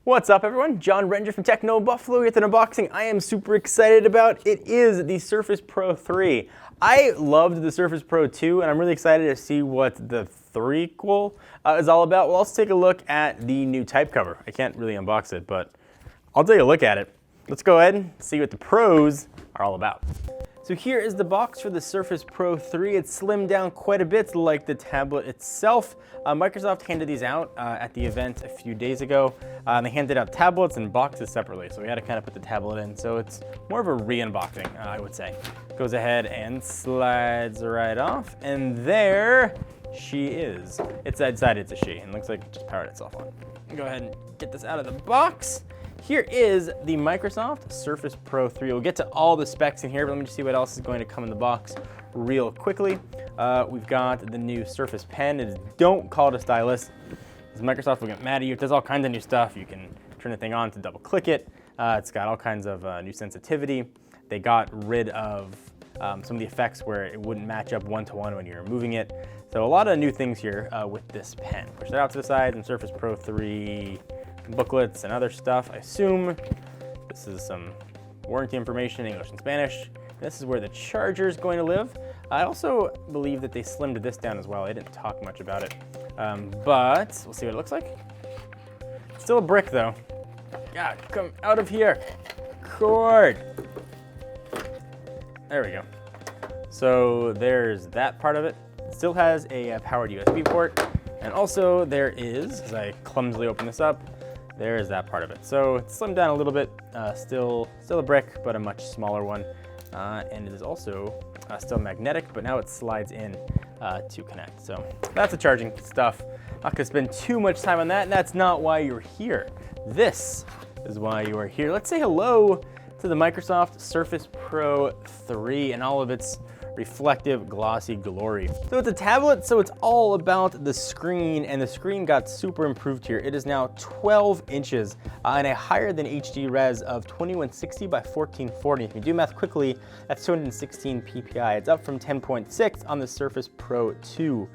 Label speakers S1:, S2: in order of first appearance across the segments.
S1: What's up everyone? John Renger from Techno Buffalo here with an unboxing I am super excited about. It is the Surface Pro 3. I loved the Surface Pro 2 and I'm really excited to see what the threequel is all about. We'll also take a look at the new type cover. I can't really unbox it, but I'll take a look at it. Let's go ahead and see what the pros are all about. So here is the box for the Surface Pro 3. It's slimmed down quite a bit like the tablet itself. Microsoft handed these out at the event a few days ago. They handed out tablets and boxes separately, so we had to kind of put the tablet in. So it's more of a re-unboxing, I would say. Goes ahead and slides right off, and there she is. I decided it's a she, and looks like it just powered itself on. Go ahead and get this out of the box. Here is the Microsoft Surface Pro 3. We'll get to all the specs in here, but let me just see what else is going to come in the box real quickly. We've got the new Surface Pen. Don't call it a stylus, because Microsoft will get mad at you. It does all kinds of new stuff. You can turn the thing on to double click it. It's got all kinds of new sensitivity. They got rid of some of the effects where it wouldn't match up one-to-one when you're moving it. So a lot of new things here with this pen. Push that out to the side, and Surface Pro 3 booklets and other stuff. I assume this is some warranty information, English and Spanish. This is where the charger is going to live. I also believe that they slimmed this down as well. I didn't talk much about it, but we'll see what it looks like. Still a brick though. God, come out of here. Cord. There we go. So there's that part of it. It still has a powered USB port. And also there is, as I clumsily open this up, there is that part of it. So it's slimmed down a little bit, still a brick, but a much smaller one. And it is also still magnetic, but now it slides in to connect. So that's the charging stuff. Not gonna spend too much time on that, and that's not why you're here. This is why you are here. Let's say hello to the Microsoft Surface Pro 3 and all of its reflective glossy glory. So it's a tablet, so it's all about the screen, and the screen got super improved here. It is now 12 inches and a higher than HD res of 2160 by 1440. If you do math quickly, that's 216 ppi. It's up from 10.6 on the Surface Pro 2.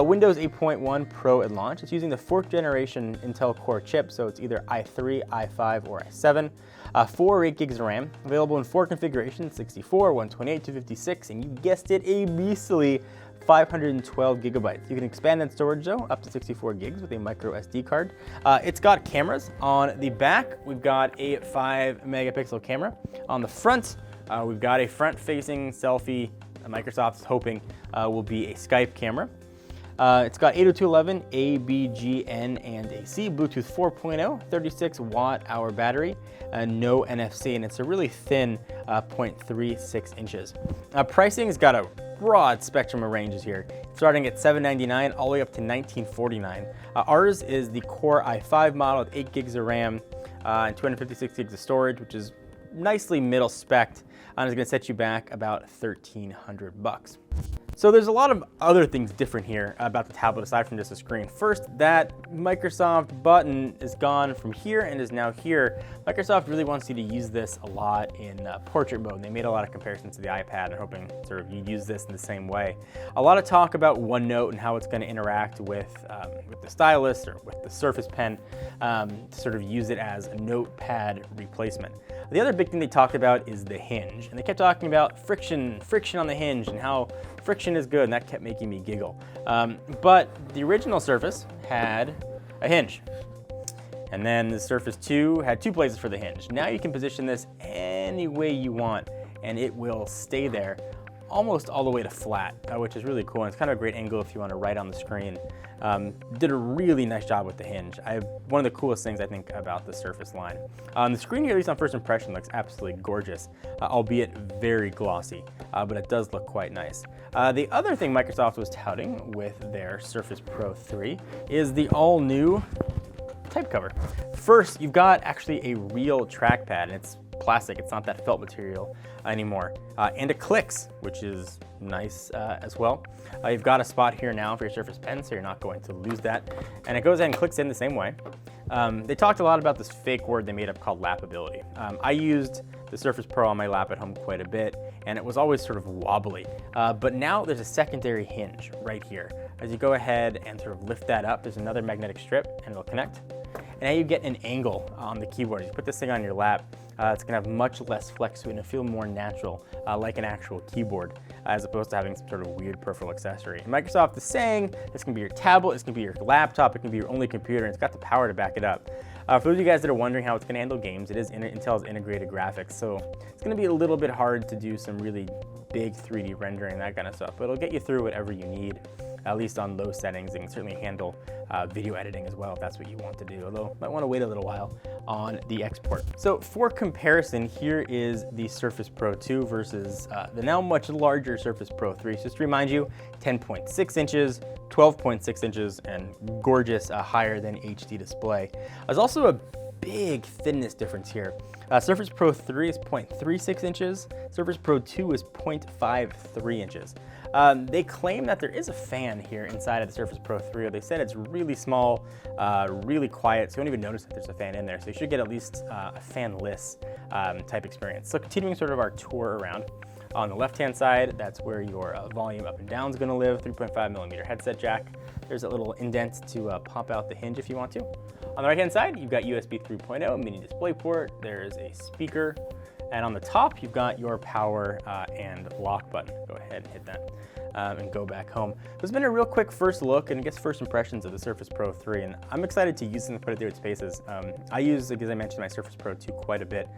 S1: Windows 8.1 Pro at launch. It's using the 4th generation Intel Core chip, so it's either i3, i5, or i7. 4 or 8 gigs of RAM, available in 4 configurations, 64, 128, 256, and you guessed it, a beastly 512 gigabytes. You can expand that storage though up to 64 gigs with a micro SD card. It's got cameras on the back. We've got a 5 megapixel camera. On the front, we've got a front-facing selfie. Microsoft's hoping will be a Skype camera. It's got 802.11 ABGN and AC, Bluetooth 4.0, 36 watt-hour battery, no NFC, and it's a really thin 0.36 inches. Pricing's got a broad spectrum of ranges here, starting at $799 all the way up to $1949. Ours is the Core i5 model with 8 gigs of RAM and 256 gigs of storage, which is nicely middle spec'd, and it's gonna set you back about $1,300. So there's a lot of other things different here about the tablet aside from just the screen. First, that Microsoft button is gone from here and is now here. Microsoft really wants you to use this a lot in portrait mode. They made a lot of comparisons to the iPad and hoping sort of you use this in the same way. A lot of talk about OneNote and how it's going to interact with the stylus or with the Surface Pen to sort of use it as a notepad replacement. The other big thing they talked about is the hinge, and they kept talking about friction on the hinge and how friction is good, and that kept making me giggle. But the original Surface had a hinge, and then the Surface 2 had 2 places for the hinge. Now you can position this any way you want, and it will stay there almost all the way to flat, which is really cool. And it's kind of a great angle if you want to write on the screen. Did a really nice job with the hinge. One of the coolest things I think about the Surface line. The screen here, at least on first impression, looks absolutely gorgeous, albeit very glossy, but it does look quite nice. The other thing Microsoft was touting with their Surface Pro 3 is the all-new type cover. First, you've got actually a real trackpad, and it's plastic. It's not that felt material anymore. And it clicks, which is nice as well. You've got a spot here now for your Surface Pen, so you're not going to lose that. And it goes ahead and clicks in the same way. They talked a lot about this fake word they made up called lappability. I used the Surface Pro on my lap at home quite a bit, and it was always sort of wobbly. But now there's a secondary hinge right here. As you go ahead and sort of lift that up, there's another magnetic strip, and it'll connect. And now you get an angle on the keyboard. You put this thing on your lap, it's gonna have much less flex to it and feel more natural, like an actual keyboard, as opposed to having some sort of weird peripheral accessory. And Microsoft is saying it's gonna be your tablet, it's gonna be your laptop, it can be your only computer, and it's got the power to back it up. For those of you guys that are wondering how it's gonna handle games, it is Intel's integrated graphics, so it's gonna be a little bit hard to do some really big 3D rendering, that kind of stuff, but it'll get you through whatever you need, at least on low settings, and can certainly handle video editing as well if that's what you want to do, although might want to wait a little while on the export. So for comparison, here is the Surface Pro 2 versus the now much larger Surface Pro 3. So just to remind you, 10.6 inches, 12.6 inches, and gorgeous higher than HD display. There's also a big thinness difference here. Surface Pro 3 is 0.36 inches, Surface Pro 2 is 0.53 inches. They claim that there is a fan here inside of the Surface Pro 3. They said it's really small, really quiet, so you don't even notice that there's a fan in there. So you should get at least a fanless type experience. So continuing sort of our tour around, on the left-hand side, that's where your volume up and down is going to live, 3.5mm headset jack. There's a little indent to pop out the hinge if you want to. On the right-hand side, you've got USB 3.0, mini display port, there's a speaker, and on the top, you've got your power and lock button. Go ahead and hit that and go back home. This has been a real quick first look and I guess first impressions of the Surface Pro 3, and I'm excited to use it and put it through its paces. I use, as I mentioned, my Surface Pro 2 quite a bit,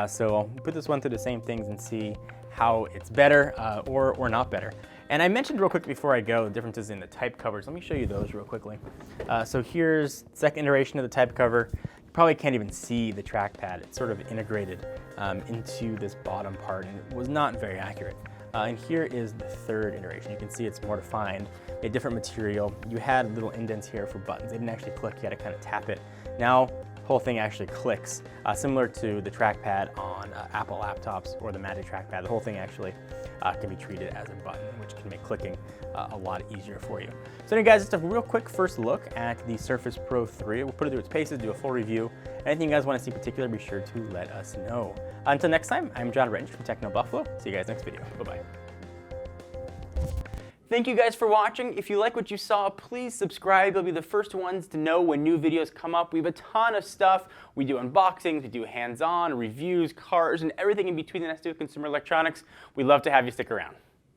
S1: so I'll put this one through the same things and see how it's better or not better. And I mentioned real quick before I go the differences in the type covers. Let me show you those real quickly. So here's the second iteration of the type cover. You probably can't even see the trackpad. It's sort of integrated into this bottom part and it was not very accurate. And here is the third iteration. You can see it's more defined, a different material. You had little indents here for buttons. They didn't actually click, you had to kind of tap it. Now, the whole thing actually clicks, similar to the trackpad on Apple laptops or the Magic Trackpad. The whole thing actually can be treated as a button, which can make clicking a lot easier for you. So anyway guys, just a real quick first look at the Surface Pro 3. We'll put it through its paces, do a full review. Anything you guys want to see in particular, be sure to let us know. Until next time, I'm John Rentsch from Techno Buffalo. See you guys next video. Bye-bye. Thank you guys for watching. If you like what you saw, please subscribe. You'll be the first ones to know when new videos come up. We have a ton of stuff. We do unboxings, we do hands-on, reviews, cars, and everything in between that has to do with consumer electronics. We'd love to have you stick around.